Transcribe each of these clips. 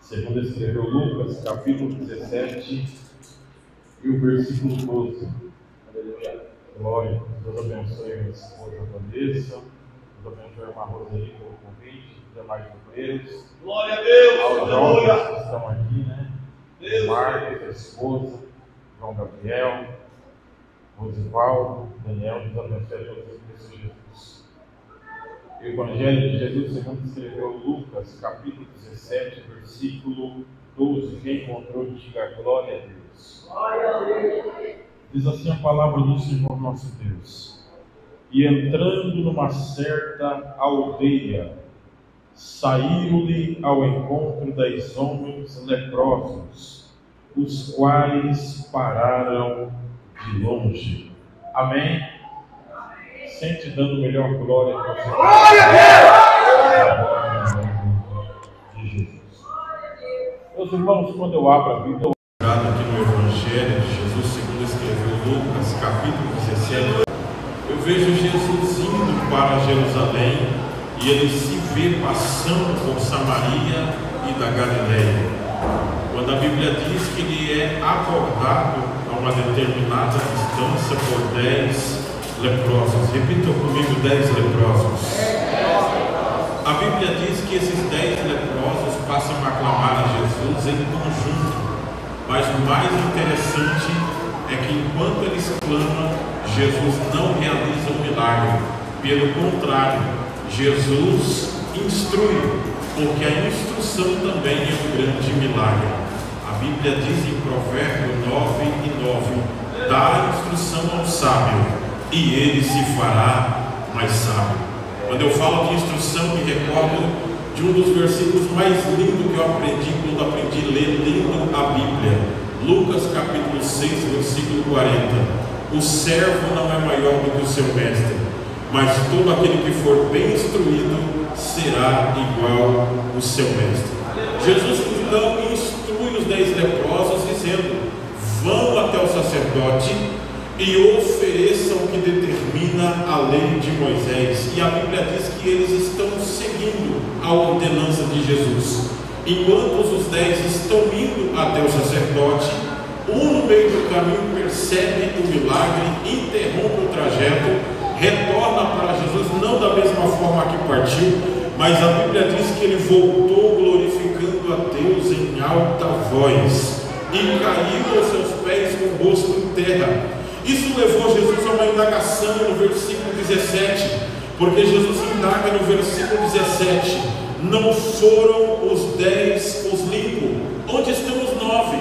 Segundo escreveu Lucas, capítulo 17 e o versículo 12. Aleluia. Glória. Deus abençoe a minha esposa Vanessa. Deus abençoe a irmã Roseli pelo convite, os demais companheiros. Glória a Deus. Aos jovens que estão aqui, né? Marcos, a esposa, João Gabriel, Rosivaldo, Daniel. Deus abençoe a todos em Cristo Jesus. O Evangelho de Jesus, segundo escreveu Lucas, capítulo 17, versículo 12. Quem encontrou, diga glória a Deus. Glória a Deus. Diz assim a palavra do Senhor nosso Deus. E entrando numa certa aldeia, saíram-lhe ao encontro 10 homens leprosos, os quais pararam de longe. Amém? Sente dando melhor glória para o Senhor. Glória a Deus! De Jesus. Meus irmãos, quando eu abro a Bíblia, aqui no Evangelho de Jesus, segundo escreveu Lucas, capítulo 17, eu vejo Jesus indo para Jerusalém e ele se vê passando por Samaria e da Galileia. Quando a Bíblia diz que ele é abordado a uma determinada distância por 10 leprosos. Repitam comigo: 10 leprosos. A Bíblia diz que esses 10 leprosos passam a clamar a Jesus em conjunto. Mas o mais interessante é que enquanto eles clamam, Jesus não realiza um milagre. Pelo contrário, Jesus instrui, porque a instrução também é um grande milagre. A Bíblia diz em Provérbio 9:9: dá a instrução ao sábio e ele se fará mais sábio. Quando eu falo de instrução, me recordo de um dos versículos mais lindos que eu aprendi quando aprendi a ler lendo a Bíblia. Lucas capítulo 6, versículo 40. O servo não é maior do que o seu mestre, mas todo aquele que for bem instruído será igual ao seu mestre. Jesus então instrui os 10 leprosos dizendo: vão até o sacerdote e ofereçam o que determina a lei de Moisés. E a Bíblia diz que eles estão seguindo a ordenança de Jesus. Enquanto os 10 estão indo até o sacerdote, um no meio do caminho percebe o milagre, interrompe o trajeto, retorna para Jesus, não da mesma forma que partiu, mas a Bíblia diz que ele voltou glorificando a Deus em alta voz e caiu aos seus pés com o rosto em terra. Isso levou Jesus a uma indagação no versículo 17, porque Jesus indaga no versículo 17: não foram os 10 os limpos? Onde estão os 9?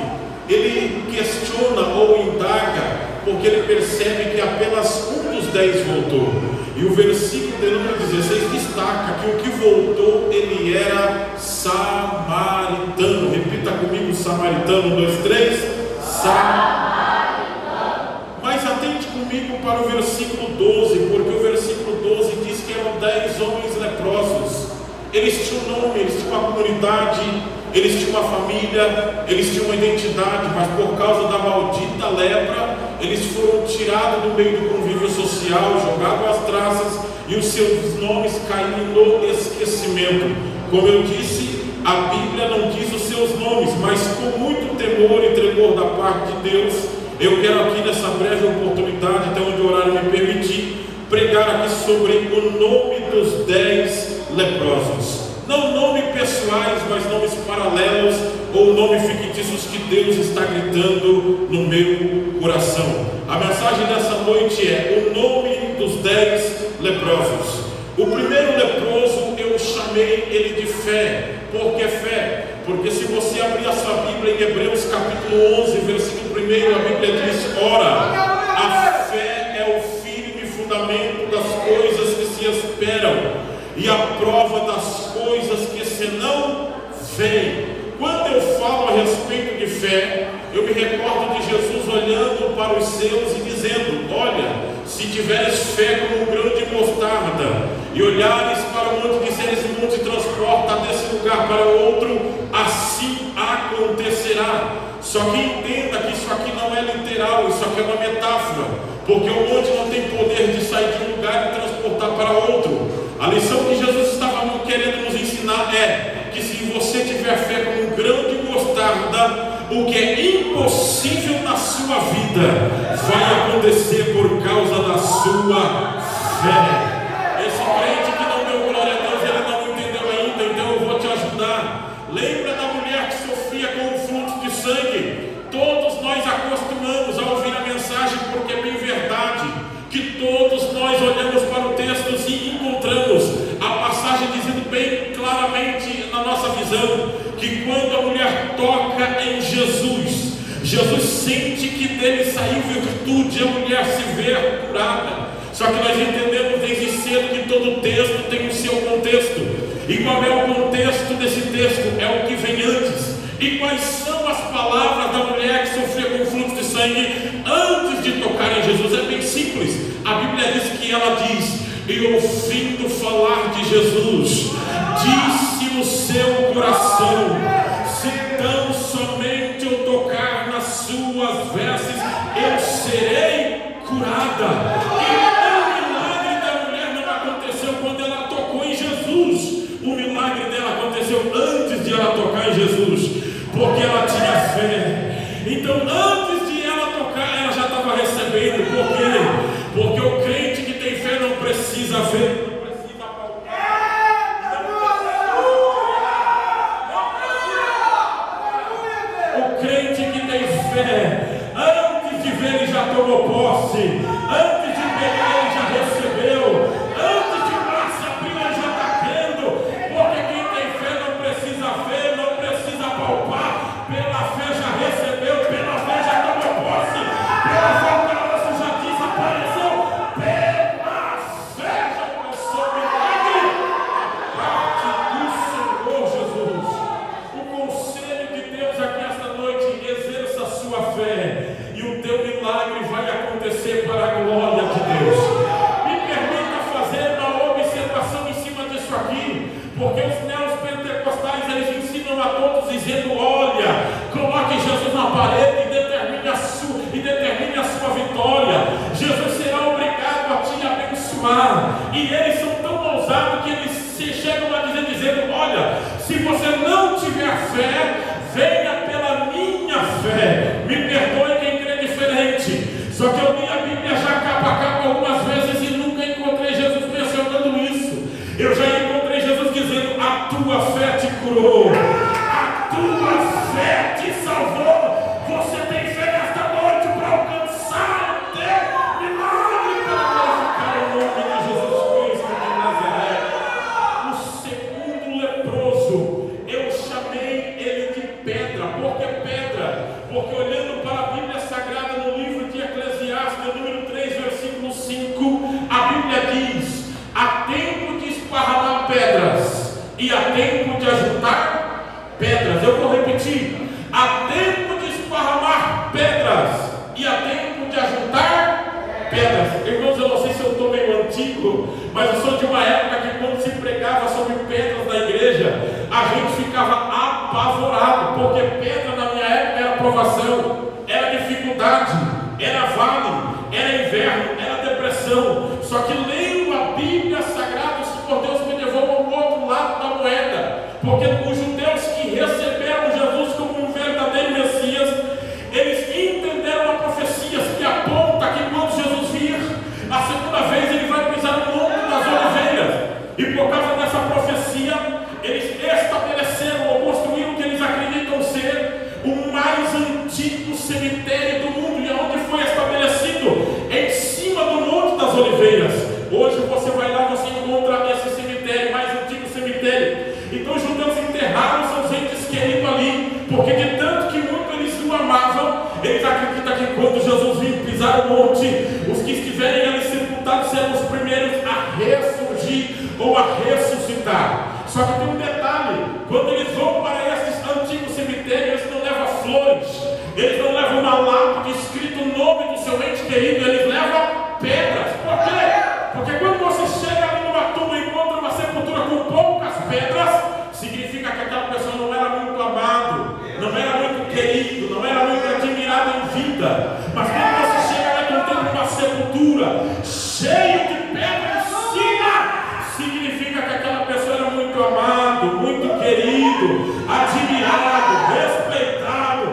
Ele questiona ou indaga, porque ele percebe que apenas um dos 10 voltou. E o versículo de número 16 destaca que o que voltou, ele era samaritano. Repita comigo: samaritano. 1, 2, 3. Samaritano. Mas atente comigo para o versículo 12, porque o versículo 12 diz que eram 10 homens leprosos. Eles tinham nome, eles tinham uma comunidade, eles tinham uma família, eles tinham uma identidade, mas por causa da maldita lepra, eles foram tirados do meio do convívio social, jogados às traças, e os seus nomes caíram no esquecimento. Como eu disse, a Bíblia não diz os seus nomes, mas com muito temor e tremor da parte de Deus, eu quero aqui nessa breve oportunidade, até onde o horário me permitir, pregar aqui sobre o nome dos 10 leprosos. Não nomes pessoais, mas nomes paralelos ou nomes fictícios que Deus está gritando no meu coração. A mensagem dessa noite é o nome dos 10 leprosos. O primeiro leproso eu chamei ele de fé. Por que fé? Porque se você abrir a sua Bíblia em Hebreus capítulo 11, versículo 1, a Bíblia diz: ora, a fé é o firme fundamento das coisas que se esperam e a prova das coisas que se não veem. Quando eu falo a respeito de fé, eu me recordo de Jesus olhando para os seus e dizendo: olha, se tiveres fé como um grão de mostarda, e olhares para o monte e disseres: monte, transporta desse lugar para outro, assim acontecerá. Só que entenda que isso aqui não é literal, isso aqui é uma metáfora, porque o monte não tem poder de sair de um lugar e transportar para outro. A lição que Jesus estava querendo nos ensinar é que se você tiver fé como um grão o que é impossível na sua vida vai acontecer por causa da sua fé. Esse crente que não deu glória a Deus, ele não entendeu ainda, então eu vou te ajudar. Lembra da mulher que sofria com o fluxo de sangue? Todos nós acostumamos a ouvir a mensagem porque é bem verdade, que todos nós olhamos para o texto e encontramos a passagem dizendo bem claramente na nossa visão, que quando a mulher toca em Jesus, Jesus sente que dele saiu virtude, a mulher se vê curada. Só que nós entendemos desde cedo que todo texto tem o seu contexto. E qual é o contexto desse texto? É o que vem antes. E quais são as palavras da mulher que sofria com fluxo de sangue antes de tocar em Jesus? É bem simples. A Bíblia diz que ela diz: e ouvindo falar de Jesus, disse no seu coração: se tão somente eu tocar nas suas vestes, eu serei curada. E o milagre da mulher não aconteceu quando ela tocou em Jesus. O milagre dela aconteceu antes de ela tocar em Jesus, porque ela tinha fé. Então, antes de ela tocar, ela já estava recebendo. Por quê? Porque o crente que tem fé não precisa ver, não precisa palpar. O crente que tem fé, antes de ver, ele já tomou posse. Antes de pegar, ele já recebeu. Antes de braço abrir, ele já está crendo. Porque quem tem fé não precisa ver, não precisa palpar. Pela fé já recebeu, pela fé já tomou posse. Pela fé o caroço já desapareceu. Pela fé já começou o milagre. Parte do Senhor Jesus. O conselho de Deus aqui esta noite: exerça a sua fé, e o teu milagre vai acontecer para a glória de Deus. Me permita fazer uma observação em cima disso aqui, porque os neopentecostais, eles ensinam a todos dizendo: olha, coloque Jesus na parede e determine a sua vitória. Jesus será obrigado a te abençoar. E eles são tão ousados que eles se chegam a dizer, dizendo: olha, se você não tiver fé, venha pela minha fé. Me perdoe quem crê diferente. Só que eu li a Bíblia já capa a capa algumas vezes e nunca encontrei Jesus mencionando isso. Eu já encontrei Jesus dizendo: a tua fé te curou, a tua fé te salvou. Você tem fé nesta noite para alcançar o teu milagre, para glorificar o nome de Jesus Cristo de Nazaré. O segundo leproso, eu chamei ele de pedra. Por que pedra? Porque olhando para a Bíblia Sagrada no livro de Eclesiastes, número 3, versículo 5, a Bíblia diz: há tempo de esparramar pedras e há tempo de ajuntar pedras. Eu vou repetir: há tempo de esparramar pedras e há tempo de ajuntar pedras. Irmãos, eu não sei se eu estou meio antigo, mas eu sou de uma época que quando se pregava sobre pedras na igreja, a gente ficava apavorado, porque pedra na minha época era provação, era dificuldade, era vale, era inverno, era depressão. Só que lendo a Bíblia Sagrada, o Senhor Deus me levou ao outro lado da moeda, porque os judeus que receberam Jesus como um verdadeiro Messias, eles entenderam a profecia que aponta que quando Jesus vir a segunda vez, ele vai pisar no Monte das Oliveiras. E por causa dessa profecia, eles estabeleceram ou construíram o que eles acreditam ser o mais antigo cemitério do mundo. E onde foi estabelecido? Em cima do Monte das Oliveiras. Hoje você vai lá, você encontra esse cemitério, mais antigo cemitério. Então os judeus enterraram seus entes queridos ali, porque de tanto que muito eles o amavam, eles acreditam que quando Jesus vir pisar o monte, os que estiverem ali sepultados serão os primeiros a ressurgir ou a ressuscitar. Só que tem um detalhe: quando eles vão para esses antigos cemitérios, eles não levam flores, eles não levam uma lápide escrito o nome do seu ente querido, eles levam pedras. Por quê? Porque quando você chega ali numa tumba e encontra uma sepultura com poucas pedras, significa que aquela pessoa não era muito amado, não era muito querido, não era muito admirado em vida. Mas quando você chega lá e contempla uma sepultura cheia de pedra em cima, significa que aquela pessoa era muito amado, muito querido, admirado, respeitado.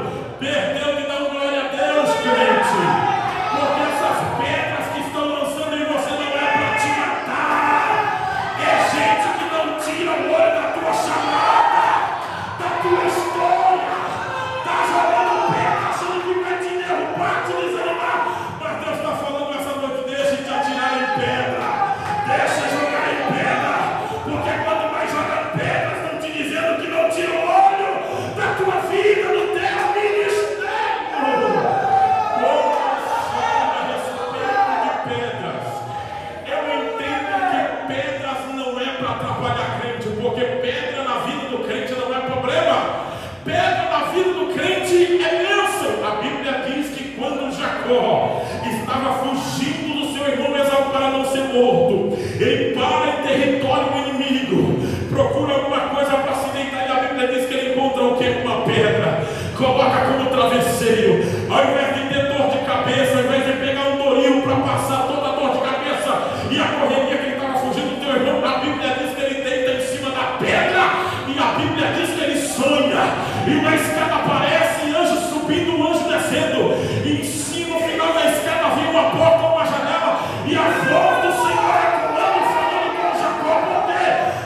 Pedra na vida do crente é bênção. A Bíblia diz que quando Jacó estava fugindo do seu irmão Esaú para não ser morto, ele para em território inimigo, procura alguma coisa para se deitar, e a Bíblia diz que ele encontra o que? Uma pedra, coloca como travesseiro. Ao invés de ter dor de cabeça, ao invés de pegar um doril para passar toda a dor de cabeça e a correria que ele estava fugindo do teu irmão, a Bíblia diz que ele deita em cima da pedra, e a Bíblia diz que ele sonha, e uma escada aparece, e anjo subindo, um anjo descendo, e em cima, no final da escada, havia uma porta, uma janela, e a voz do Senhor ecoando e falando com Jacó.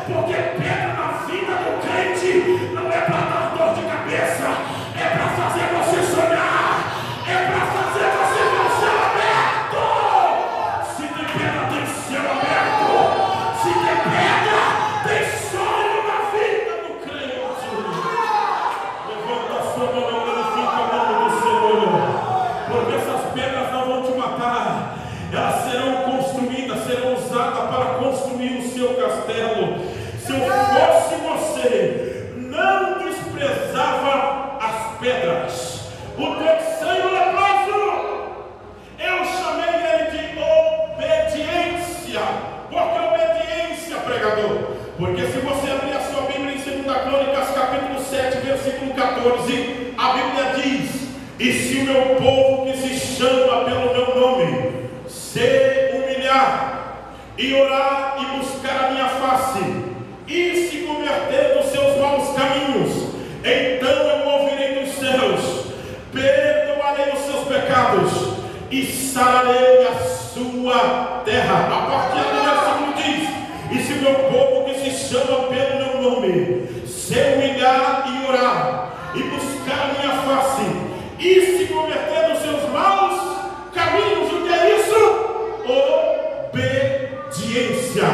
Porque pedra na vida do crente não é para dar dor de cabeça, é para fazer você sonhar, é para fazer você ver o céu aberto. Se tem pedra, tem céu aberto. Se tem pedra, tem sonho na vida do crente. Levanta a sua mão e glorifica o nome do Senhor, porque essas pedras não vão te matar, elas serão construídas, serão usadas para construir o seu castelo. Se eu fosse você, não desprezava as pedras. O terceiro leproso, eu chamei ele de obediência. Por que obediência, pregador? Porque se você abrir a sua Bíblia em 2 Crônicas, capítulo 7, versículo 14, a Bíblia diz: e se o meu povo, que se chama pelo meu nome, se humilhar e orar e buscar a minha face, e se converter dos seus maus caminhos, então eu ouvirei dos céus, perdoarei os seus pecados e sararei a sua terra. A partir do versículo diz: e se meu povo, que se chama pelo meu nome, se humilhar e orar e buscar a minha face e se converter dos seus maus caminhos, o que é isso? Obediência.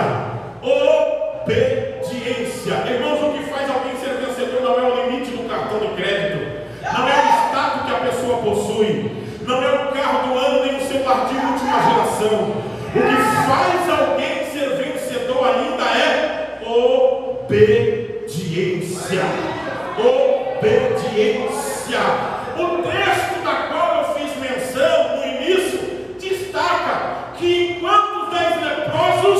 Obediência. Irmãos, o que faz alguém ser vencedor não é o limite do cartão de crédito, não é o status que a pessoa possui, não é o carro do ano, nem o celular de última geração. O que faz alguém ser vencedor ainda é obediência. Obediência. O texto da qual eu fiz menção no início destaca que enquanto os 10 leprosos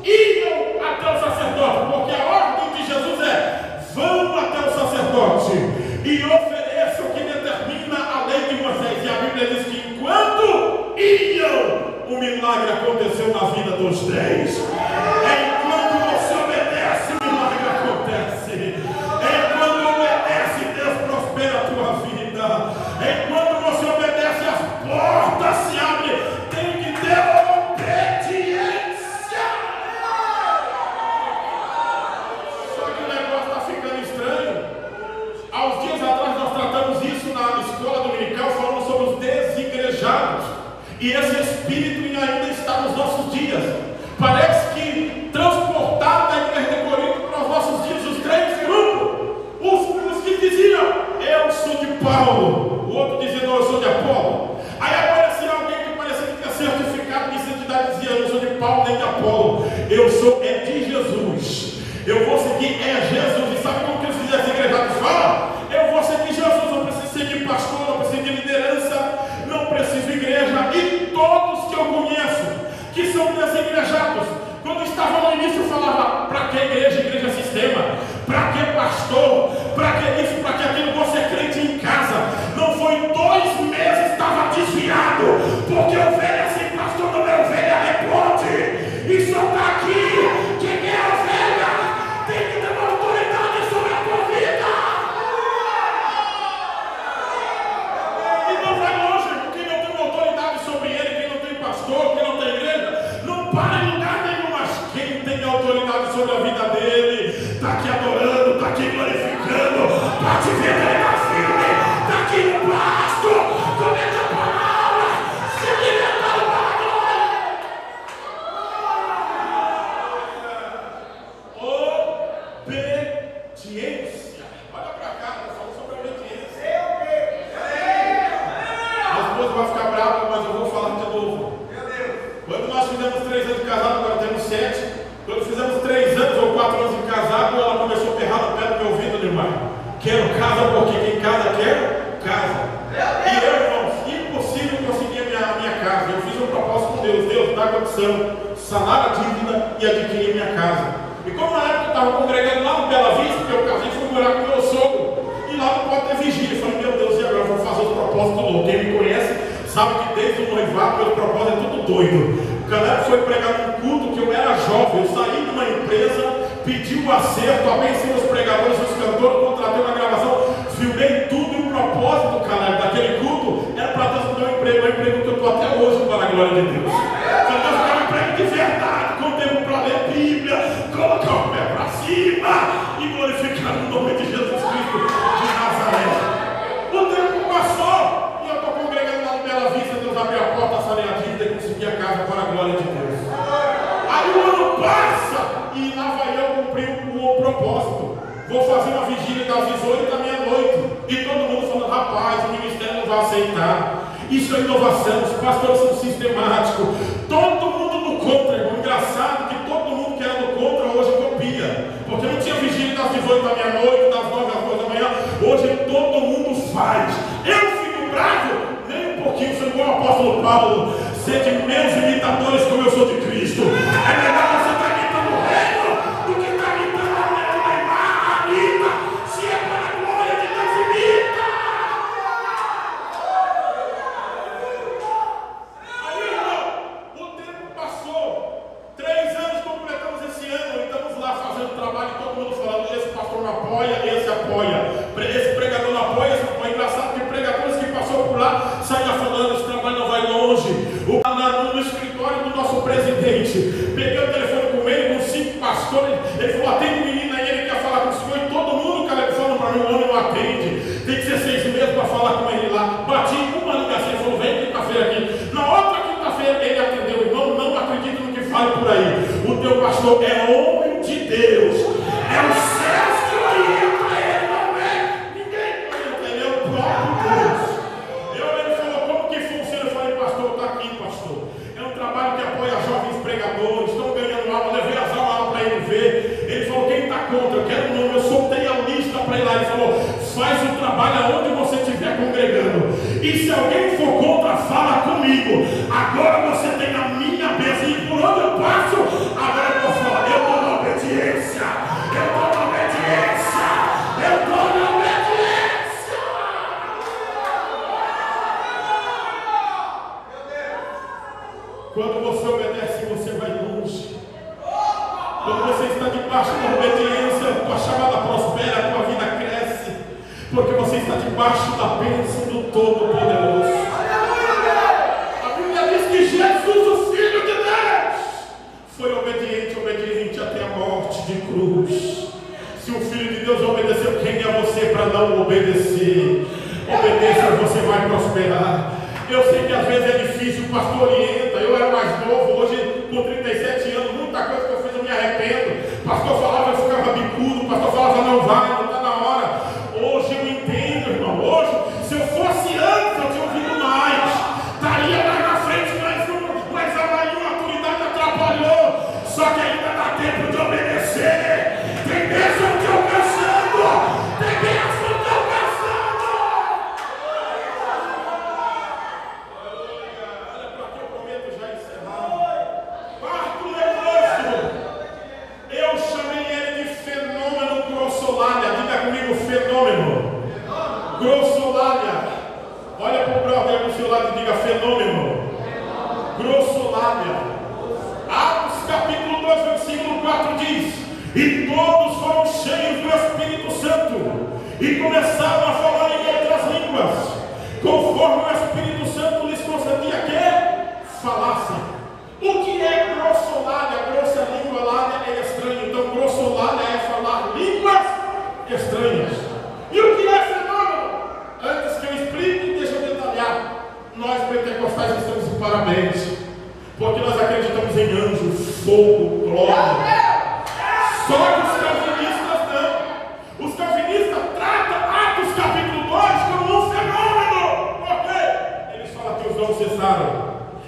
iam até o sacerdote, porque a ordem de Jesus é: vão até o sacerdote e ofereçam o que determina a lei de Moisés. E a Bíblia diz que enquanto iam, o milagre aconteceu na vida dos 10. Enquanto você obedece, o milagre acontece. Enquanto obedece, Deus prospera a tua vida. Enquanto você obedece, as portas se abrem. Tem que ter obediência. Só que o negócio está ficando estranho. Há uns dias atrás nós tratamos isso na escola dominical, falando sobre os desigrejados. E esse espírito ainda está nos nossos dias. Parece que transportado da igreja de Corinto para os nossos dias, os 3 grupos. Os que diziam: eu sou de Paulo. O outro dizia: não, eu sou de Apolo. Aí aparecia alguém que parecia que tinha certificado de santidade, dizia: eu não sou de Paulo nem de Apolo, eu sou de Jesus. Eu vou seguir Jesus. E sabe como que os desigrejados falam? Eu vou seguir Jesus, não preciso seguir pastor, não preciso de liderança, não preciso de igreja. E todos que eu conheço que são desigrejados, quando estavam no início, falava: para que igreja? Igreja sistema. Para que pastor? Para que isso? Para que aquilo? Você é crente em casa. Não foi 2 meses, estava desviado, porque ovelha assim, pastor, não é ovelha, é ponte. E só está aqui. Quem é ovelha tem que devolver quem casa quer, casa. E eu, irmãos, impossível conseguir a minha casa. Eu fiz um propósito com Deus. Deus, dá condição, sanar a dívida e adquirir minha casa. E como na época eu estava congregando lá no Bela Vista, porque eu casei, fui morar com meu sogro. E lá não pode ter vigília. Eu falei, meu Deus, e agora eu vou fazer os propósitos loucos. Quem me conhece sabe que desde o noivado, meu propósito é tudo doido. O Caleb foi pregar num culto que eu era jovem. Eu saí de uma empresa, pedi o acerto, abençoei os pregadores, os cantores, contratei uma gravação, filmei tudo. E o propósito do Caleb daquele culto era para Deus me dar um emprego que eu estou até hoje, para a glória de Deus. Então Deus me dá um emprego de verdade, com tempo para ler Bíblia, colocar o pé para cima e glorificar o nome de Jesus Cristo de Nazaré. O tempo passou e eu estou congregando lá no Bela Vista. Deus abriu a porta, sanei a dívida e consegui a casa para a glória de Deus. Aí o ano passa e lá vai eu cumprir o propósito. Vou fazer uma vigília das 18 à meia-noite e todo mundo falando, rapaz, o ministério não vai aceitar. Isso é inovação, os pastores são sistemáticos. Todo mundo do contra, irmão. Engraçado que todo mundo que era do contra hoje copia. Porque não tinha vigília das 18 à meia-noite, das 9 às 2 da manhã. Hoje todo mundo faz. Eu fico bravo, nem um pouquinho, sou igual o apóstolo Paulo. Sede meus imitadores como eu sou de Cristo. É melhor você estar imitando o reino do que estar imitando o Neymar, a Anitta. Se é para a glória de Deus, imita. Aí, irmão, o tempo passou. 3 anos completamos esse ano. E estamos lá fazendo trabalho e todo mundo falando, esse pastor não apoia, esse apoia. Esse pregador não apoia, esse apoia. Engraçado que pregadores que passou por lá saíram falando, esse trabalho não vai longe. No escritório do nosso presidente, peguei o telefone com ele, com 5 pastores. Ele falou, atende o menino aí, ele quer falar com o senhor. E todo mundo, cara, falando para mim, o homem não atende, tem que ser 6 meses para falar com ele lá. Bati uma ligação, ele falou, vem quinta-feira aqui. Na outra quinta-feira ele atendeu, irmão, não acredito no que fale por aí. O teu pastor é homem de Deus, é o céu que orienta ele, não é ninguém que orienta ele, é o próprio Deus. Ele falou, como que funciona? Eu falei, pastor, está aqui, pastor. É um trabalho que apoia jovens pregadores, estão ganhando aula, levei as aulas para ele ver. Ele falou, quem está contra? Eu quero o nome, eu soltei a lista para ele lá. Ele falou, faz o trabalho aonde você estiver congregando. E se alguém for contra, fala comigo. Agora você tem a minha bênção. E por onde eu passo, agora eu posso falar, eu estou na obediência. Eu estou na obediência. Eu estou na obediência. Quando você obedece, você vai longe. Quando você está debaixo da obediência, tua chamada prospera, a tua vida cresce. Porque você está debaixo da bênção do Todo-Poderoso. A Bíblia diz que Jesus, o Filho de Deus, foi obediente até a morte de cruz. Se o Filho de Deus obedeceu, quem é você para não obedecer? Obedeça, você vai prosperar. Eu sei que às vezes é difícil, o pastor orienta. Eu era mais novo, hoje com 37 anos, muita coisa que eu fiz eu me arrependo. O pastor falava, eu ficava bicudo, o pastor falava, não vai, não está na hora. Hoje eu entendo, irmão. Hoje, se eu fosse antes, eu tinha ouvido mais. Estaria mais na frente, mas a minha autoridade atrapalhou. Só que ainda dá tempo de obedecer. Tem bênção te alcançando. Tem bênção te alcançando. Olha para que eu prometo já encerrar. Quarto negócio. Eu chamei ele de fenômeno grossolália. Diga comigo, fenômeno. Grossolália. Olha para o brother do seu lado e diga fenômeno. Grossolália. Atos capítulo 2, versículo 4 diz: e todos foram cheios do Espírito Santo e começaram a falar em outras línguas, conforme o Espírito Santo lhes concedia que falassem. O que é grossolália? Grossa língua, lália é estranho. Então grossolália é falar línguas estranhas. E o que é fenômeno? Antes que eu explique, deixa eu detalhar. Nós pentecostais estamos de parabéns, porque nós acreditamos em anjos, fogo, glória. Só que os calvinistas não. Os calvinistas tratam Atos capítulo 2 como um fenômeno. Por quê? Eles falam que os dons cessaram.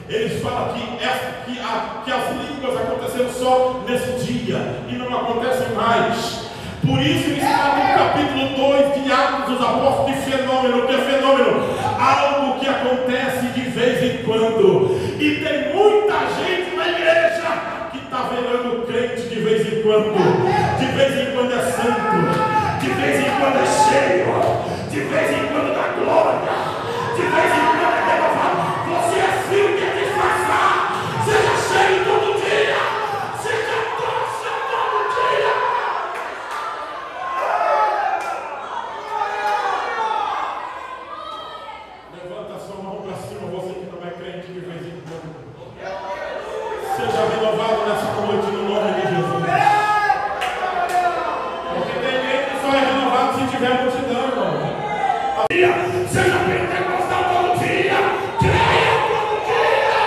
Eles falam que as línguas aconteceram só nesse dia e não acontecem mais. Por isso eles tratam o capítulo capítulo 2 de Atos dos Apóstolos, de fenômeno, que é fenômeno, algo que acontece de vez em quando, e tem muita gente na igreja que está virando crente de vez em quando é santo, de vez em quando é cheio, de vez em quando dá glória, de vez em quando é renovado. Você é filho que é disfarçar, seja cheio todo dia, seja tocha todo dia. Levanta a sua mão para cima, você que não é crente de vez em quando. Seja renovado nessa noite no nome de Jesus. Porque tem gente que só é renovado se tiver multidão, irmão. Seja pentecostal todo dia, creia todo dia.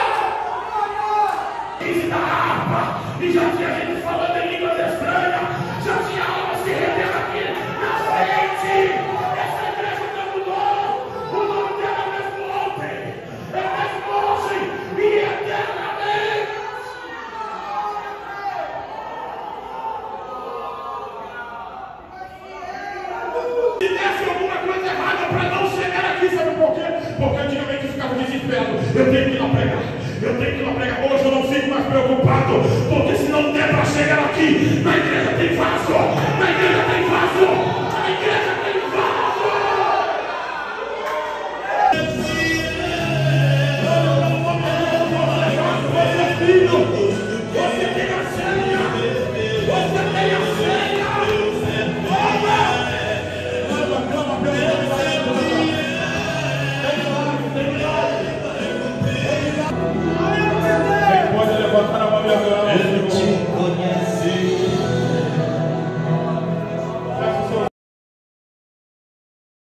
E da harpa, e já tinha gente falando em línguas estranhas, já tinha almas se rendendo aqui na frente. Essa igreja não mudou, o nome dela é mesmo ontem, é mesmo hoje e eternamente. Se desse alguma coisa errada para não chegar aqui, sabe por quê? Porque antigamente eu ficava desesperado. Eu tenho que ir lá pregar, eu tenho que ir lá pregar. Hoje eu não fico mais preocupado, porque se não der para chegar aqui, na igreja tem vaso, na igreja tem vaso, na igreja tem vaso. Você filho, você tem a senha, você tem a senha. Quem pode levantar a mão e adorar?